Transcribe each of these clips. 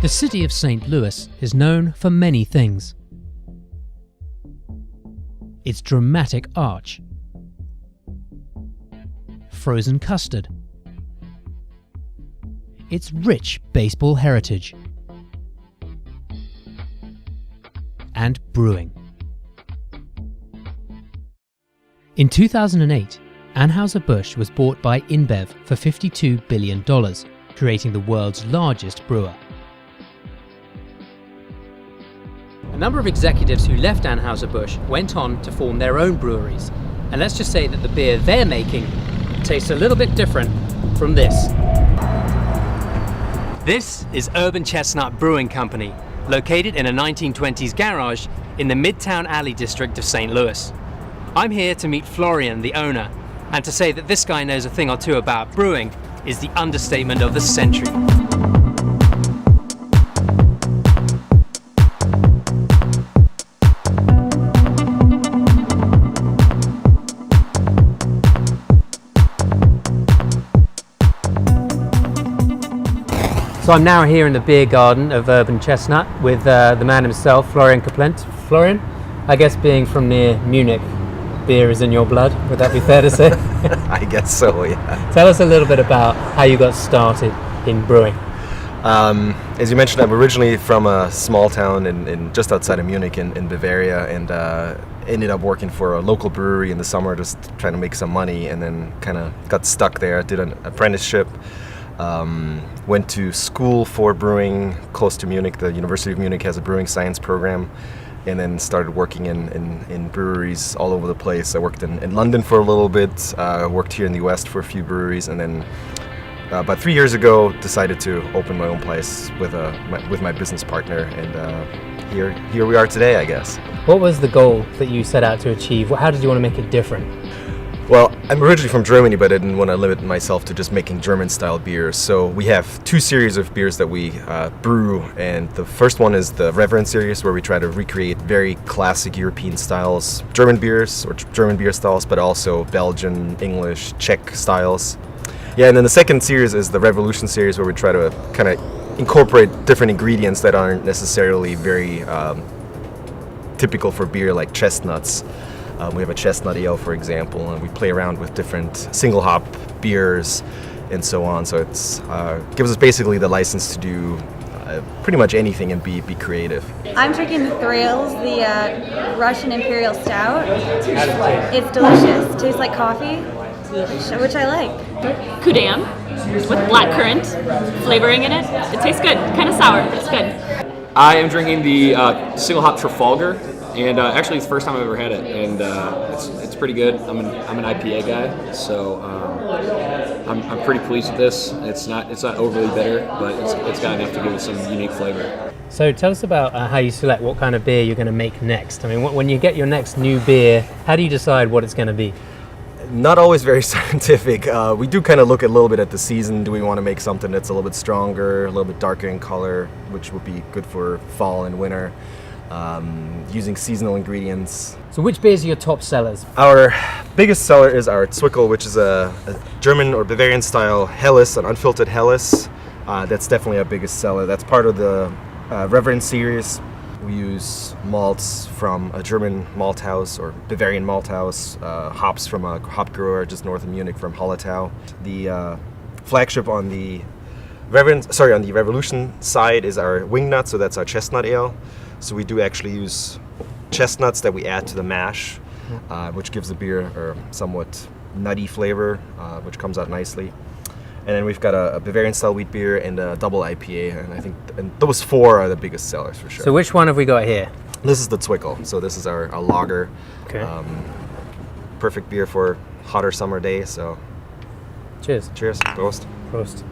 The city of St. Louis is known for many things. Its dramatic arch, frozen custard, its rich baseball heritage, and brewing. In 2008, Anheuser-Busch was bought by InBev for $52 billion, creating the world's largest brewer. A number of executives who left Anheuser-Busch went on to form their own breweries, and let's just say that the beer they're making tastes a little bit different from this. This is Urban Chestnut Brewing Company, located in a 1920s garage in the Midtown Alley district of St. Louis. I'm here to meet Florian, the owner, and to say that this guy knows a thing or two about brewing is the understatement of the century. So I'm now here in the beer garden of Urban Chestnut with the man himself, Florian Kaplenz. Florian, I guess being from near Munich, beer is in your blood, would that be fair to say? I guess so, yeah. Tell us a little bit about how you got started in brewing. As you mentioned, I'm originally from a small town in just outside of Munich in Bavaria, and ended up working for a local brewery in the summer, just trying to make some money, and then kind of got stuck there. I did an apprenticeship. Went to school for brewing close to Munich. The University of Munich has a brewing science program, and then started working in breweries all over the place. I worked in London for a little bit, worked here in the West for a few breweries, and then about 3 years ago decided to open my own place with my business partner, and here we are today, I guess. What was the goal that you set out to achieve? How did you want to make it different? Well, I'm originally from Germany, but I didn't want to limit myself to just making German-style beers. So we have two series of beers that we brew, and the first one is the Reverend series, where we try to recreate very classic European styles, German beers or German beer styles, but also Belgian, English, Czech styles. Yeah, and then the second series is the Revolution series, where we try to kind of incorporate different ingredients that aren't necessarily very typical for beer, like chestnuts. We have a chestnut ale, for example, and we play around with different single hop beers and so on. So it's gives us basically the license to do pretty much anything and be creative. I'm drinking the Thrills, the Russian Imperial Stout. It's delicious. Tastes like coffee, which I like. Kudam with blackcurrant flavoring in it. It tastes good. Kind of sour, but it's good. I am drinking the single hop Trafalgar. And actually, it's the first time I've ever had it, and it's pretty good. I'm an IPA guy, so I'm pretty pleased with this. It's not overly bitter, but it's got enough to give it some unique flavor. So tell us about how you select what kind of beer you're going to make next. I mean, when you get your next new beer, how do you decide what it's going to be? Not always very scientific. We do kind of look a little bit at the season. Do we want to make something that's a little bit stronger, a little bit darker in color, which would be good for fall and winter? Using seasonal ingredients. So which beers are your top sellers? Our biggest seller is our Zwickel, which is a German or Bavarian style Helles, an unfiltered Helles. That's definitely our biggest seller. That's part of the Reverend series. We use malts from a German malt house or Bavarian malt house, hops from a hop grower just north of Munich from Hallertau. The flagship on the Revolution side is our Wingnut, so that's our chestnut ale. So we do actually use chestnuts that we add to the mash, which gives the beer a somewhat nutty flavor, which comes out nicely. And then we've got a Bavarian-style wheat beer and a double IPA, and I think those four are the biggest sellers for sure. So which one have we got here? This is the Zwickel. So this is our lager. Okay. Perfect beer for hotter summer day. So Cheers. Cheers. Prost. Prost.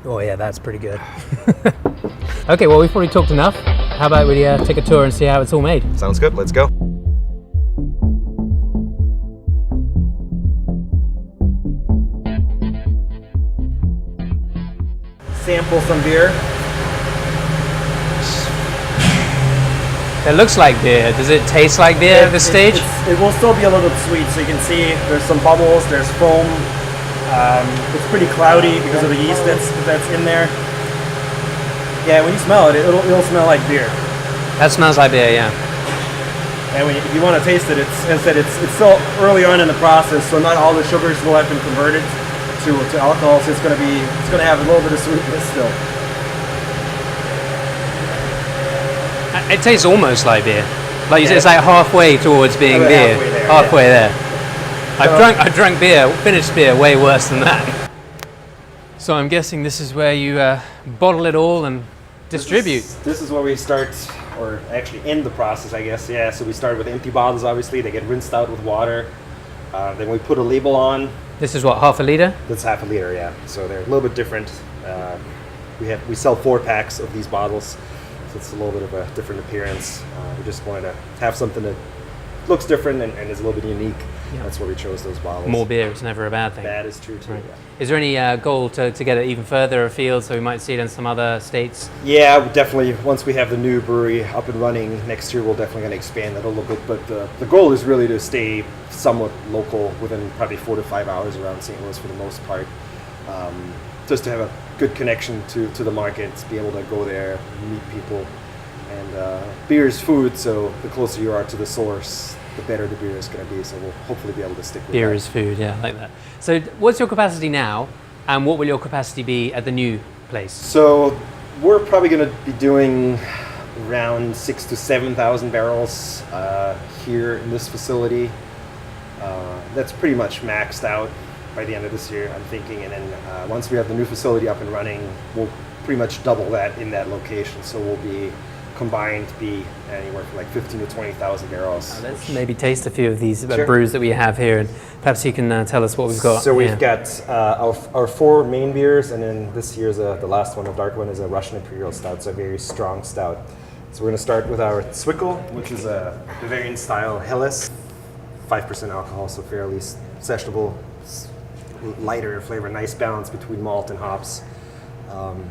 Oh yeah, that's pretty good. Okay, well we've probably talked enough. How about we take a tour and see how it's all made? Sounds good, let's go. Sample some beer. It looks like beer. Does it taste like beer at this stage? It will still be a little bit sweet, so you can see there's some bubbles, there's foam. It's pretty cloudy because of the yeast that's in there. Yeah, when you smell it, it'll smell like beer. That smells like beer, yeah. And if you want to taste it, as I said, it's still early on in the process, so not all the sugars will have been converted to alcohol. So it's going to have a little bit of sweetness still. It tastes almost like beer. Like you said, it's like halfway towards being About beer. halfway there, I've drunk beer, finished beer, way worse than that. So I'm guessing this is where you bottle it all and distribute. This is where we start, or actually end the process, I guess. Yeah. So we start with empty bottles. Obviously, they get rinsed out with water. Then we put a label on. This is what, half a liter? That's half a liter, yeah. So they're a little bit different. We sell 4 packs of these bottles, so it's a little bit of a different appearance. We just wanted to have something that looks different and is a little bit unique. Yeah. That's why we chose those bottles. More beer is never a bad thing. That is true too. Right. Yeah. Is there any goal to get it even further afield, so we might see it in some other states? Yeah, definitely. Once we have the new brewery up and running next year, we'll definitely going to expand that a little bit. But the goal is really to stay somewhat local, within probably 4 to 5 hours around St. Louis for the most part. Just to have a good connection to the markets, be able to go there, meet people. And beer is food, so the closer you are to the source, the better the beer is going to be. So we'll hopefully be able to stick with Beer that. is food, yeah, I like that. So what's your capacity now, and what will your capacity be at the new place? So we're probably going to be doing around 6,000 to 7,000 barrels here in this facility. That's pretty much maxed out by the end of this year, I'm thinking. And then once we have the new facility up and running, we'll pretty much double that in that location. So we'll be combined be anywhere from like 15 to 20,000 barrels. Let's maybe taste a few of these Sure. brews that we have here, and perhaps you can tell us what we've got. So we've here. got our 4 main beers, and then this year's the last one, the dark one, is a Russian Imperial Stout. It's a very strong stout. So we're going to start with our Zwickau, which is a Bavarian style Helles, 5% alcohol, so fairly sessionable, lighter flavor, nice balance between malt and hops.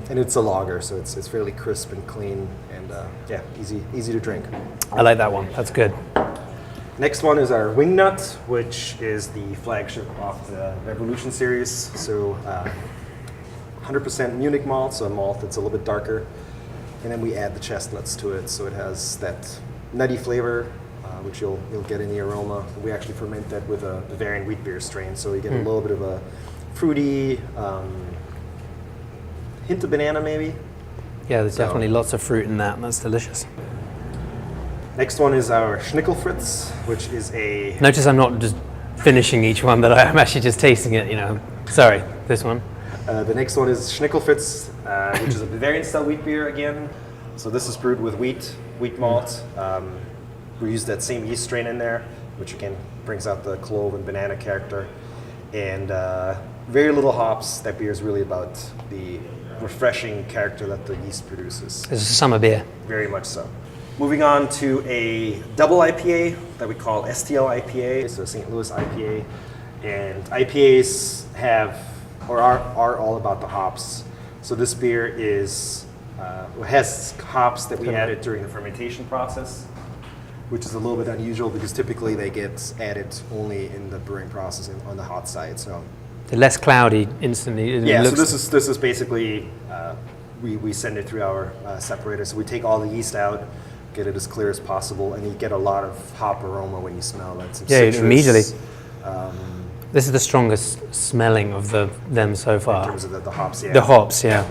And it's a lager, so it's fairly crisp and clean, and yeah, easy to drink. I like that one. That's good. Next one is our Wingnut, which is the flagship of the Revolution series. So 100% Munich malt, so a malt that's a little bit darker. And then we add the chestnuts to it, so it has that nutty flavor, which you'll get in the aroma. We actually ferment that with a Bavarian wheat beer strain, so you get a little bit of a fruity, hint of banana maybe. Yeah, there's definitely lots of fruit in that, and that's delicious. Next one is our Schnickelfritz, which is a... Notice I'm not just finishing each one, that I'm actually just tasting it, you know. Sorry, this one. The next one is Schnickelfritz, which is a Bavarian style wheat beer again. So this is brewed with wheat malt. We use that same yeast strain in there, which again brings out the clove and banana character. And very little hops. That beer is really about the refreshing character that the yeast produces. This is a summer beer. Very much so. Moving on to a double IPA that we call STL IPA. It's a St. Louis IPA. And IPAs have, or are all about the hops. So this beer has hops that we added during the fermentation process, which is a little bit unusual because typically they get added only in the brewing process on the hot side. So The less cloudy instantly. yeah, so this is basically, we send it through our separator. So we take all the yeast out, get it as clear as possible, and you get a lot of hop aroma when you smell it. Some citrus, immediately. This is the strongest smelling of them so far. in terms of the hops, yeah. The hops, yeah.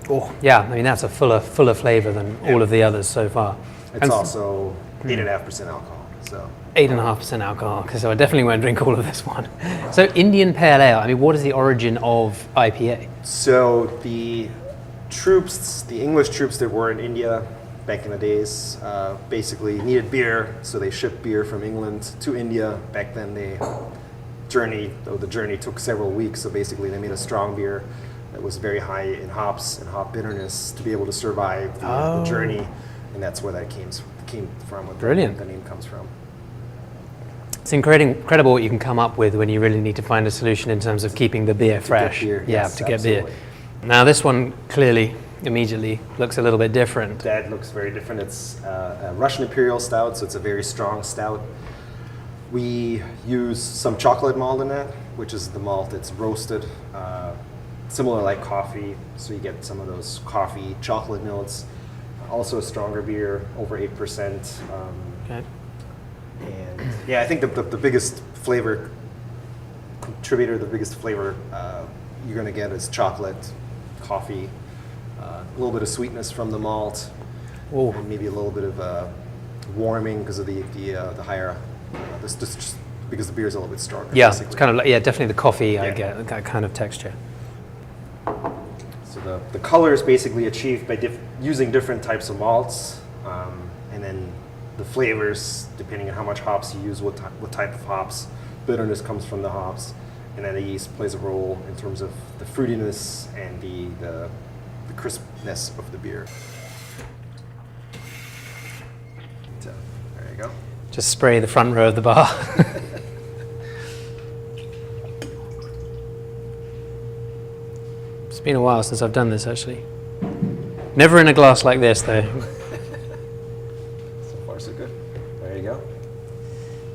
Oh, yeah, I mean, that's a fuller flavor than all of the others so far. It's And also 8.5% alcohol, so. 8.5% alcohol, so I definitely won't drink all of this one. So Indian Pale Ale, I mean, what is the origin of IPA? So the English troops that were in India back in the days, basically needed beer, so they shipped beer from England to India. Back then the journey took several weeks, so basically they made a strong beer that was very high in hops and hop bitterness to be able to survive the journey, and that's where that came from, what Brilliant. the name comes from. It's incredible what you can come up with when you really need to find a solution in terms of keeping the beer fresh. beer, yeah, yes, to get beer. absolutely. Now this one clearly, immediately, looks a little bit different. That looks very different. It's a Russian Imperial Stout, so it's a very strong stout. We use some chocolate malt in that, which is the malt that's roasted, similar like coffee, so you get some of those coffee chocolate notes. Also a stronger beer, over 8%. Okay. And yeah, I think the biggest flavor contributor, the biggest flavor you're going to get is chocolate, coffee, a little bit of sweetness from the malt, Oh. and maybe a little bit of warming because of the higher, just because the beer is a little bit stronger. Yeah, basically. it's kind of like, yeah, definitely the coffee I Yeah. get, that kind of texture. So the color is basically achieved by using different types of malts, and then the flavors, depending on how much hops you use, what type of hops, bitterness comes from the hops, and then the yeast plays a role in terms of the fruitiness and the crispness of the beer. So there you go. Just spray the front row of the bar. It's been a while since I've done this, actually. Never in a glass like this, though. So far so good. There you go.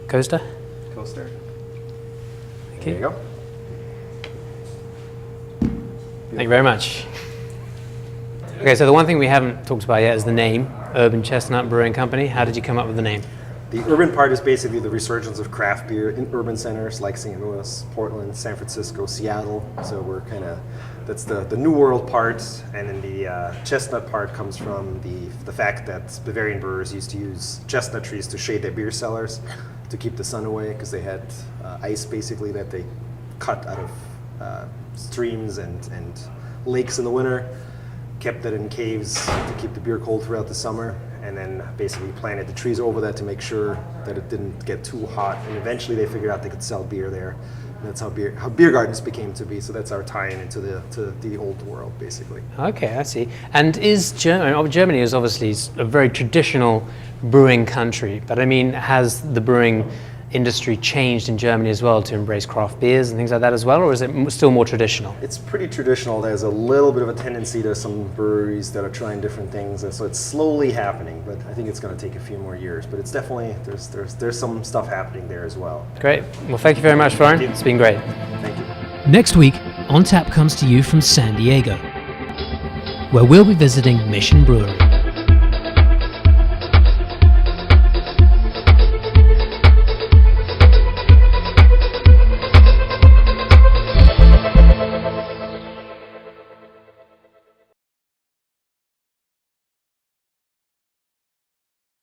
Coaster? Coaster. Thank There you. you go. Thank you very much. Okay, so the one thing we haven't talked about yet is the name, Urban Chestnut Brewing Company. How did you come up with the name? The urban part is basically the resurgence of craft beer in urban centers like St. Louis, Portland, San Francisco, Seattle. So we're that's the New World part, and then the chestnut part comes from the fact that Bavarian brewers used to use chestnut trees to shade their beer cellars to keep the sun away, because they had ice basically that they cut out of streams and lakes in the winter, kept that in caves to keep the beer cold throughout the summer, and then basically planted the trees over that to make sure that it didn't get too hot. And eventually they figured out they could sell beer there. And that's how beer gardens became to be. So that's our tie-in into the old world, basically. Okay, I see. And is Germany is obviously a very traditional brewing country, but I mean, has the brewing industry changed in Germany as well to embrace craft beers and things like that as well, or is it still more traditional? It's pretty traditional. There's a little bit of a tendency to some breweries that are trying different things, and so it's slowly happening. But I think it's going to take a few more years. But it's definitely there's some stuff happening there as well. Great. Well, thank you very much, Florian. It's been great. Thank you. Next week, On Tap comes to you from San Diego, where we'll be visiting Mission Brewery.